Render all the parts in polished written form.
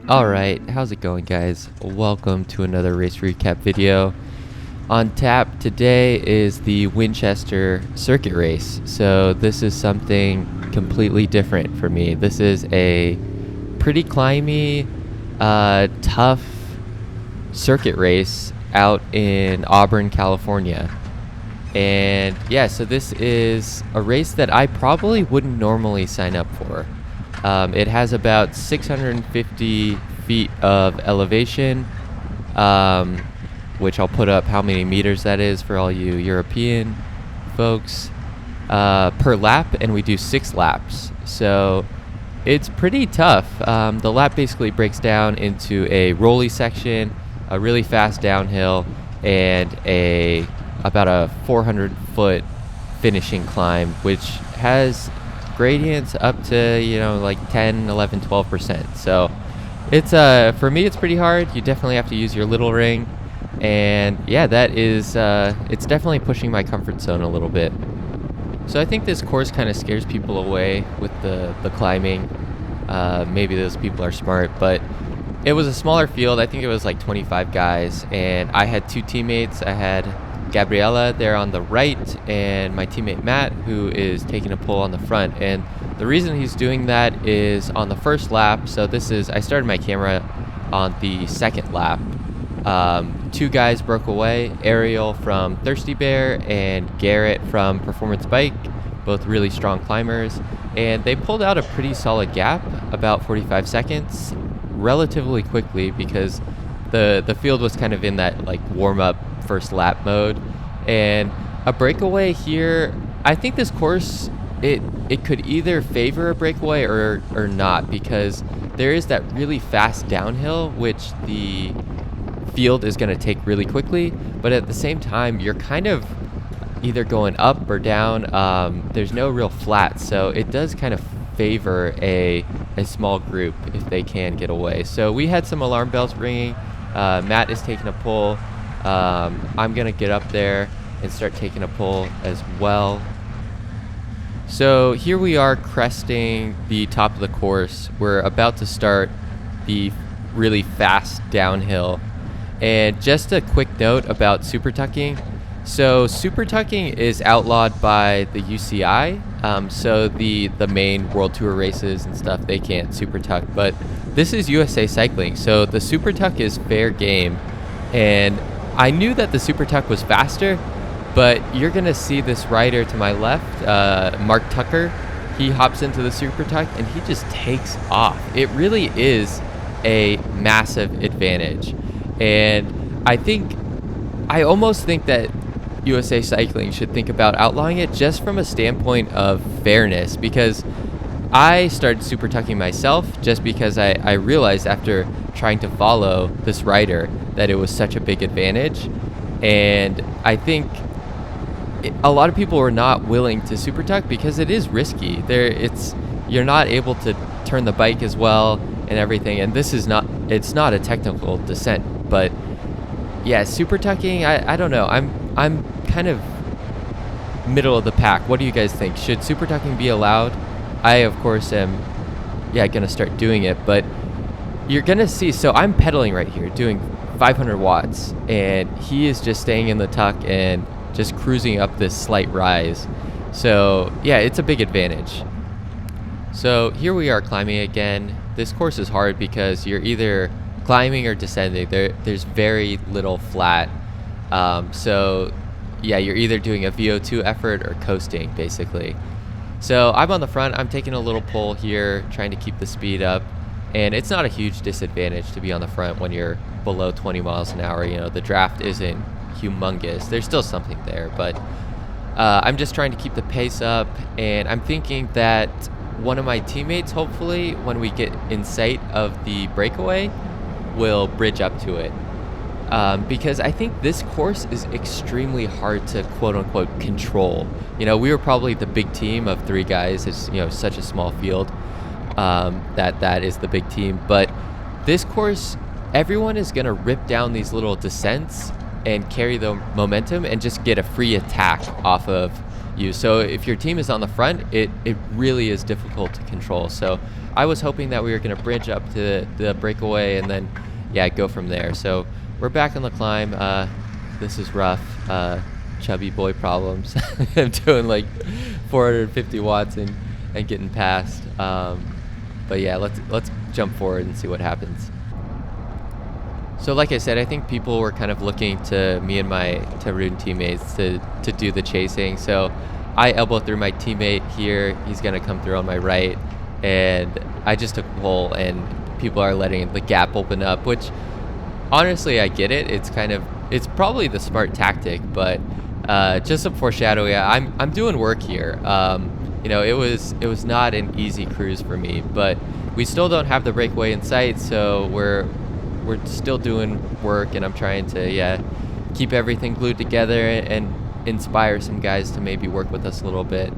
Alright, how's it going, guys? Welcome to another race recap video. On tap today is the Winchester Circuit Race. So this is something completely different for me. This is a pretty climby, tough circuit race out in Auburn, California. And yeah, so this is a race that I probably wouldn't normally sign up for. It has about 650 feet of elevation, which I'll put up how many meters that is for all you European folks, per lap, and we do 6 laps. So it's pretty tough. The lap basically breaks down into a rolly section, a really fast downhill, and about a 400-foot finishing climb, which has gradients up to like 10, 11, 12%. So it's for me it's pretty hard. You definitely have to use your little ring, and yeah, that is it's definitely pushing my comfort zone a little bit. So I think this course kind of scares people away with the climbing. Maybe those people are smart, but it was a smaller field. I think it was like 25 guys, and I had 2 teammates. I had Gabriella there on the right, and my teammate Matt, who is taking a pull on the front. And the reason he's doing that is on the first lap. So I started my camera on the second lap. 2 guys broke away, Ariel from Thirsty Bear and Garrett from Performance Bike, both really strong climbers, and they pulled out a pretty solid gap, about 45 seconds, relatively quickly, because the field was kind of in that like warm-up first lap mode. And a breakaway here, I think this course, it could either favor a breakaway or not, because there is that really fast downhill which the field is going to take really quickly, but at the same time you're kind of either going up or down. There's no real flat, so it does kind of favor a small group if they can get away. So we had some alarm bells ringing. Matt is taking a pull. I'm gonna get up there and start taking a pull as well. So here we are cresting the top of the course. We're about to start the really fast downhill. And just a quick note about super tucking. So super tucking is outlawed by the UCI. So the main World Tour races and stuff, they can't super tuck, but this is USA Cycling, so the super tuck is fair game. And I knew that the super tuck was faster, but you're gonna see this rider to my left, Mark Tucker. He hops into the super tuck and he just takes off. It really is a massive advantage. And I almost think that USA Cycling should think about outlawing it, just from a standpoint of fairness, because I started super tucking myself just because I realized after trying to follow this rider that it was such a big advantage. And I think a lot of people were not willing to super tuck because it is risky. You're not able to turn the bike as well and everything, and it's not a technical descent. But yeah, super tucking, I don't know. I'm kind of middle of the pack. What do you guys think? Should super tucking be allowed? I, of course, am gonna start doing it, but you're gonna see. So I'm pedaling right here, doing 500 watts, and he is just staying in the tuck and just cruising up this slight rise. So yeah, it's a big advantage. So here we are climbing again. This course is hard because you're either climbing or descending. There's very little flat. So yeah, you're either doing a VO2 effort or coasting, basically. So I'm on the front. I'm taking a little pull here, trying to keep the speed up. And it's not a huge disadvantage to be on the front when you're below 20 miles an hour. The draft isn't humongous. There's still something there, but I'm just trying to keep the pace up. And I'm thinking that one of my teammates, hopefully, when we get in sight of the breakaway, will bridge up to it. Because I think this course is extremely hard to quote-unquote control. We were probably the big team of 3 guys. It's such a small field, that is the big team. But this course, everyone is going to rip down these little descents and carry the momentum and just get a free attack off of you. So if your team is on the front, it really is difficult to control. So I was hoping that we were going to bridge up to the breakaway and then, yeah, go from there. So we're back on the climb. This is rough. Chubby boy problems. I'm doing like 450 watts and getting past. But yeah, let's jump forward and see what happens. So like I said, I think people were kind of looking to me and my Tarun teammates to do the chasing. So I elbow through my teammate here. He's gonna come through on my right, and I just took a pole, and people are letting the gap open up, which honestly I get it. It's probably the smart tactic, but just some foreshadowing. I'm doing work here. It was not an easy cruise for me, but we still don't have the breakaway in sight, so we're still doing work, and I'm trying to keep everything glued together and inspire some guys to maybe work with us a little bit.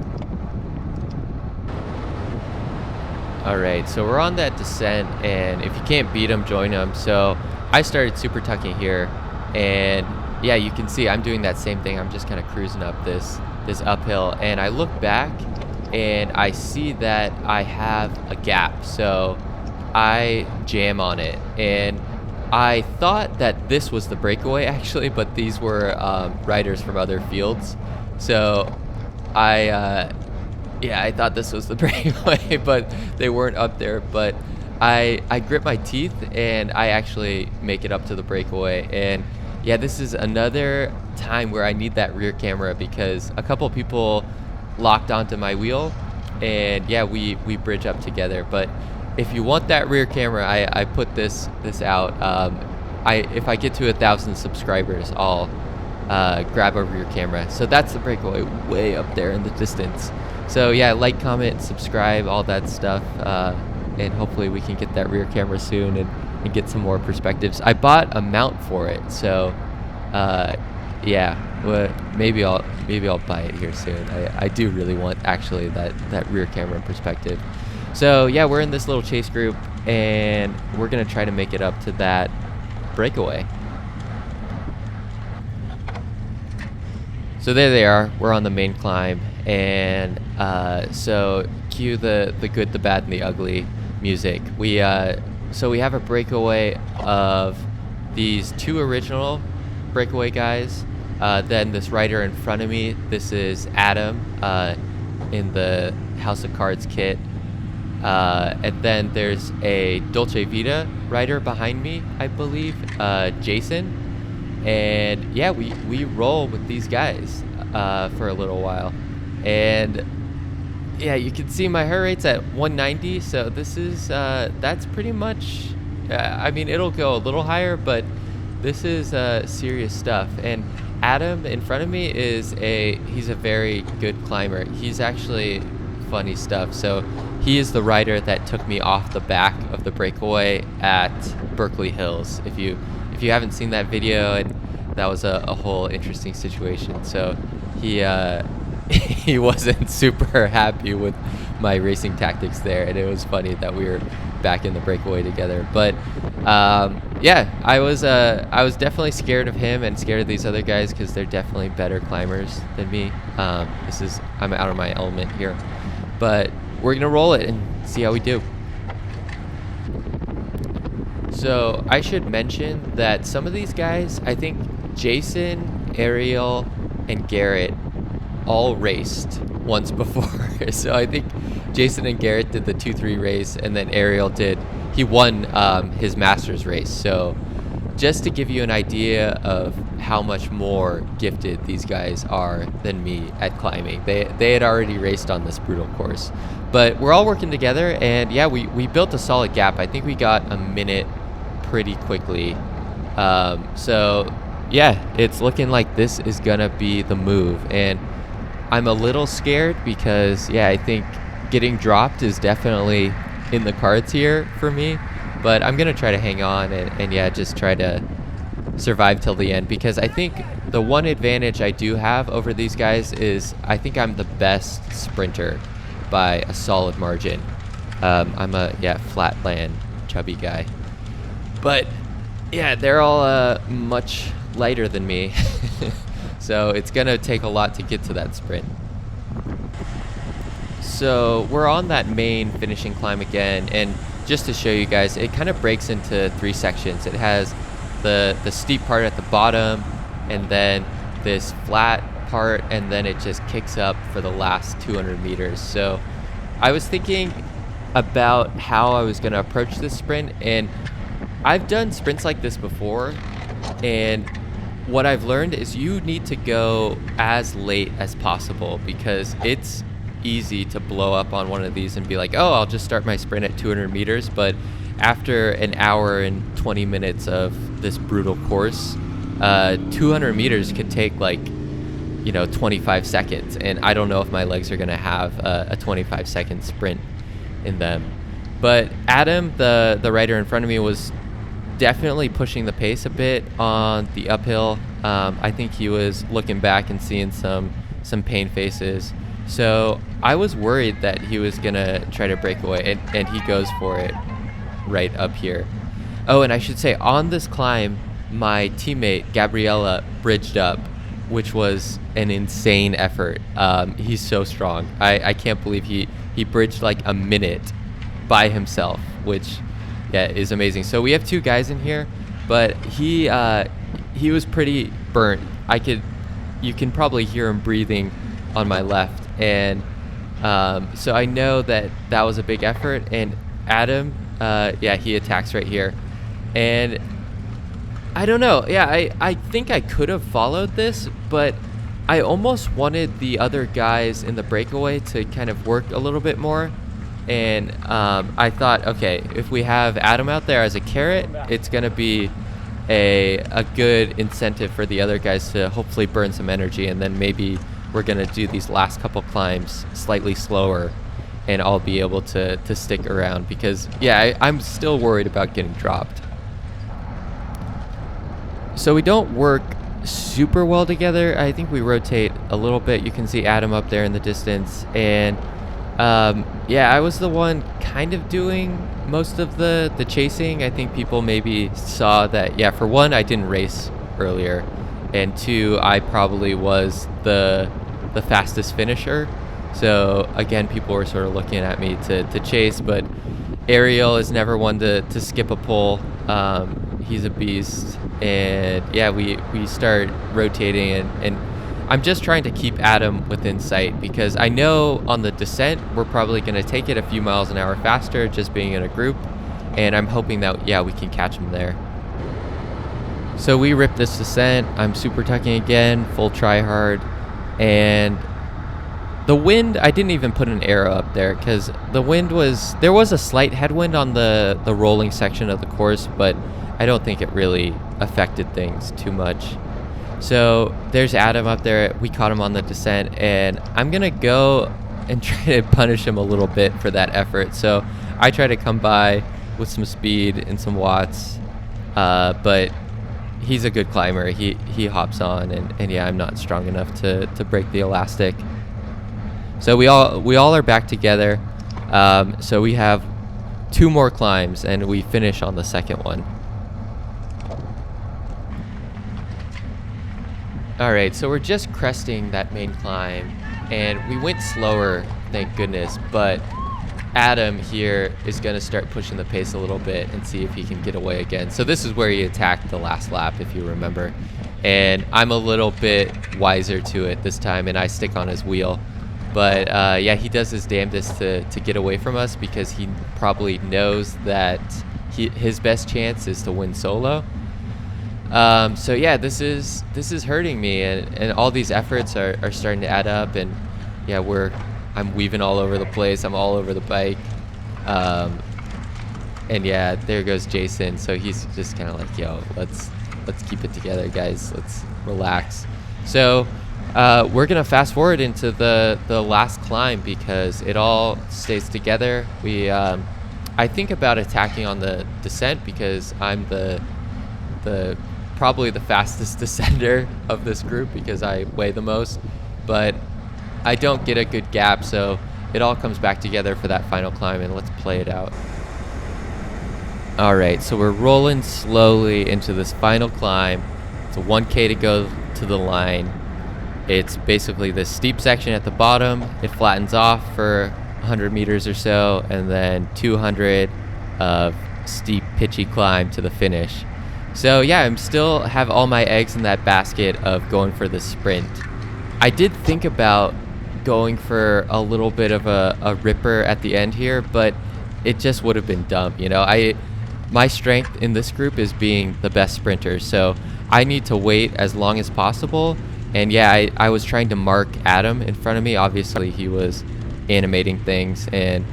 All right, so we're on that descent, and if you can't beat them, join them. So I started super tucking here, and yeah, you can see I'm doing that same thing. I'm just kind of cruising up this uphill, and I look back and I see that I have a gap, so I jam on it. And I thought that this was the breakaway actually, but these were riders from other fields. So I thought this was the breakaway, but they weren't up there. But I grip my teeth and I actually make it up to the breakaway. And yeah, this is another time where I need that rear camera because a couple people locked onto my wheel, and yeah, we bridge up together. But if you want that rear camera, I put this out. If I get to 1,000 subscribers, I'll grab a rear camera. So that's the breakaway way up there in the distance. So yeah, like, comment, subscribe, all that stuff, and hopefully we can get that rear camera soon and get some more perspectives. I bought a mount for it, so maybe I'll buy it here soon. I do really want actually that rear camera perspective. So yeah, we're in this little chase group, and we're gonna try to make it up to that breakaway. So there they are. We're on the main climb, and so cue the good, the bad, and the ugly music. We have a breakaway of these two original breakaway guys. Then this rider in front of me. This is Adam in the House of Cards kit. And then there's a Dolce Vita rider behind me, I believe, Jason. And yeah, we roll with these guys for a little while. And yeah, you can see my heart rate's at 190. So this is, that's pretty much, it'll go a little higher, but this is serious stuff. And Adam in front of me he's a very good climber. He's actually funny stuff. So he is the rider that took me off the back of the breakaway at Berkeley Hills. If you haven't seen that video, and that was a whole interesting situation. So he wasn't super happy with my racing tactics there, and it was funny that we were back in the breakaway together. But I was definitely scared of him and scared of these other guys because they're definitely better climbers than me. I'm out of my element here, but we're gonna roll it and see how we do. So I should mention that some of these guys, I think Jason, Ariel, and Garrett all raced once before. So I think Jason and Garrett did the 2-3 race, and then Ariel he won his master's race. So just to give you an idea of how much more gifted these guys are than me at climbing. They had already raced on this brutal course. But we're all working together, and yeah, we built a solid gap. I think we got a minute pretty quickly. So yeah, it's looking like this is gonna be the move. And I'm a little scared because yeah, I think getting dropped is definitely in the cards here for me. But I'm gonna try to hang on and yeah, just try to survive till the end, because I think the one advantage I do have over these guys is I think I'm the best sprinter by a solid margin. I'm a flatland chubby guy, but yeah, they're all much lighter than me. So it's gonna take a lot to get to that sprint. So we're on that main finishing climb again, and just to show you guys, it kind of breaks into 3 sections. It has the steep part at the bottom, and then this flat part, and then it just kicks up for the last 200 meters. So I was thinking about how I was going to approach this sprint, and I've done sprints like this before, and what I've learned is you need to go as late as possible, because it's easy to blow up on one of these and be like, oh, I'll just start my sprint at 200 meters. But after an hour and 20 minutes of this brutal course, 200 meters could take like, 25 seconds. And I don't know if my legs are going to have a 25-second sprint in them. But Adam, the rider in front of me, was definitely pushing the pace a bit on the uphill. I think he was looking back and seeing some pain faces. So I was worried that he was going to try to break away, and he goes for it right up here. Oh, and I should say, on this climb, my teammate, Gabriella, bridged up, which was an insane effort. He's so strong. I can't believe he bridged like a minute by himself, which, yeah, is amazing. So we have 2 guys in here, but he was pretty burnt. You can probably hear him breathing on my left. And so I know that was a big effort. And Adam, he attacks right here. And I don't know. Yeah, I think I could have followed this, but I almost wanted the other guys in the breakaway to kind of work a little bit more. And I thought, okay, if we have Adam out there as a carrot, it's going to be a good incentive for the other guys to hopefully burn some energy, and then maybe we're going to do these last couple climbs slightly slower, and I'll be able to stick around, because, yeah, I'm still worried about getting dropped. So we don't work super well together. I think we rotate a little bit. You can see Adam up there in the distance, and I was the one kind of doing most of the chasing. I think people maybe saw that, yeah, for one, I didn't race earlier, and 2, I probably was the fastest finisher. So again, people were sort of looking at me to chase, but Ariel is never one to skip a pull. He's a beast, and yeah, we start rotating, and I'm just trying to keep Adam within sight, because I know on the descent we're probably going to take it a few miles an hour faster just being in a group, and I'm hoping that, yeah, we can catch him there. So we rip this descent. I'm super tucking again, full try hard, and the wind, I didn't even put an arrow up there, because there was a slight headwind on the rolling section of the course, but I don't think it really affected things too much. So there's Adam up there. We caught him on the descent, and I'm going to go and try to punish him a little bit for that effort. So I try to come by with some speed and some watts, but he's a good climber. He hops on, and yeah, I'm not strong enough to break the elastic. So we all are back together. So we have 2 more climbs, and we finish on the second one. All right, so we're just cresting that main climb, and we went slower, thank goodness, but Adam here is going to start pushing the pace a little bit and see if he can get away again. So this is where he attacked the last lap, if you remember, and I'm a little bit wiser to it this time, and I stick on his wheel. But yeah, he does his damnedest to get away from us, because he probably knows that his best chance is to win solo. So yeah, this is hurting me, and all these efforts are starting to add up, and yeah, I'm weaving all over the place. I'm all over the bike, and yeah, there goes Jason. So he's just kind of like, yo, let's keep it together, guys. Let's relax. So we're gonna fast forward into the last climb, because it all stays together. I think about attacking on the descent, because I'm probably the fastest descender of this group, because I weigh the most, but I don't get a good gap, so it all comes back together for that final climb, and let's play it out. All right, so we're rolling slowly into this final climb. It's a 1K to go to the line. It's basically this steep section at the bottom. It flattens off for 100 meters or so, and then 200 of steep, pitchy climb to the finish. So yeah, I'm still have all my eggs in that basket of going for the sprint. I did think about going for a little bit of a ripper at the end here, but it just would have been dumb. My strength in this group is being the best sprinter, so I need to wait as long as possible. And yeah, I was trying to mark Adam in front of me. Obviously, he was animating things, and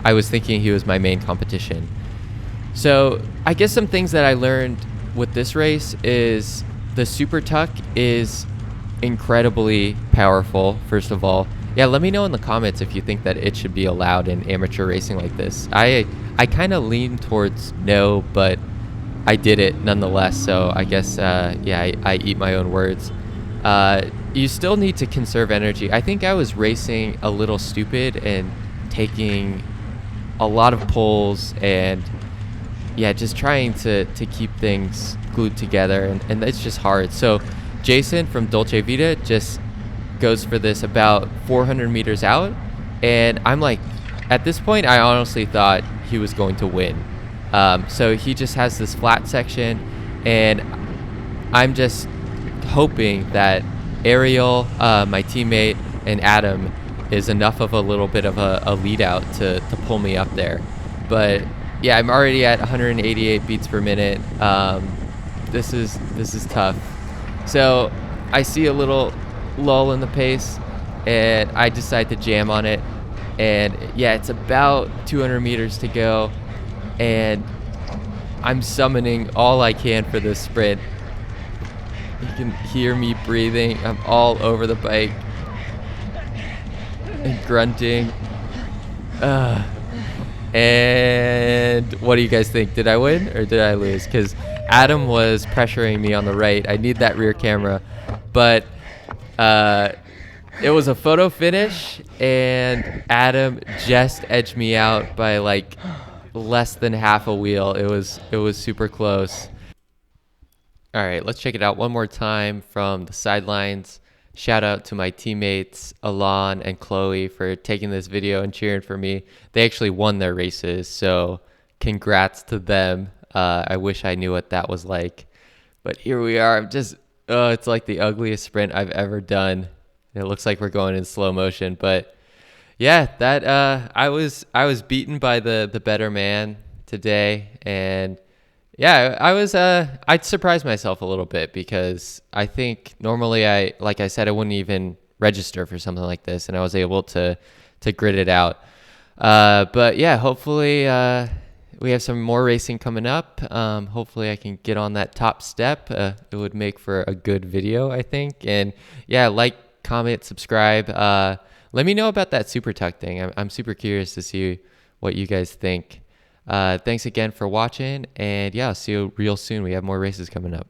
I was thinking he was my main competition. So I guess some things that I learned with this race is the super tuck is incredibly powerful. First of all, yeah, let me know in the comments if you think that it should be allowed in amateur racing like this. I kind of lean towards no, but I did it nonetheless, so I guess yeah, I eat my own words. You still need to conserve energy. I think I was racing a little stupid and taking a lot of pulls, and yeah, just trying to keep things glued together, and it's just hard. So Jason from Dolce Vita just goes for this about 400 meters out, and I'm like, at this point I honestly thought he was going to win. So he just has this flat section, and I'm just hoping that Ariel, my teammate, and Adam is enough of a little bit of a lead out to pull me up there. But yeah, I'm already at 188 beats per minute. This is tough. So I see a little lull in the pace, and I decide to jam on it. And yeah, it's about 200 meters to go, and I'm summoning all I can for this sprint. You can hear me breathing. I'm all over the bike and grunting. And what do you guys think? Did I win or did I lose? Because Adam was pressuring me on the right. I need that rear camera. But it was a photo finish, and Adam just edged me out by like less than half a wheel. It was super close. All right, let's check it out one more time from the sidelines. Shout out to my teammates, Alon and Chloe, for taking this video and cheering for me. They actually won their races, so congrats to them. I wish I knew what that was like. But here we are. It's like the ugliest sprint I've ever done. It looks like we're going in slow motion. But yeah, I was beaten by the better man today. And yeah, I'd surprised myself a little bit, because I think normally like I said, I wouldn't even register for something like this, and I was able to grit it out. But yeah, hopefully we have some more racing coming up. Hopefully I can get on that top step. It would make for a good video, I think. And yeah, like, comment, subscribe. Let me know about that super tuck thing. I'm super curious to see what you guys think. Thanks again for watching, and yeah, I'll see you real soon. We have more races coming up.